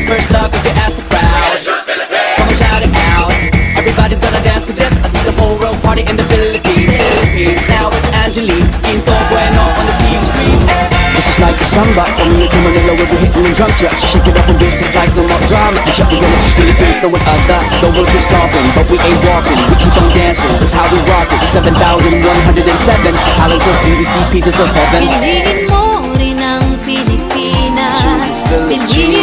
first love if you ask the crowd. Come on, shout it out. Everybody's gonna dance to this. I see the whole world party in the Philippines. Now with Angelique, Quinto Bueno on the TV screen. This is like a samba, coming into Manila with the hitting and drum set. So shake it up and dance it like no more drama. And check the girl, it's Philippines, no one other. The world keeps stopping, but we ain't walking. We keep on dancing, that's how we rock it. 7,107 islands of beauty, pieces of heaven. Piliin mo rin ang Pilipinas. Piliin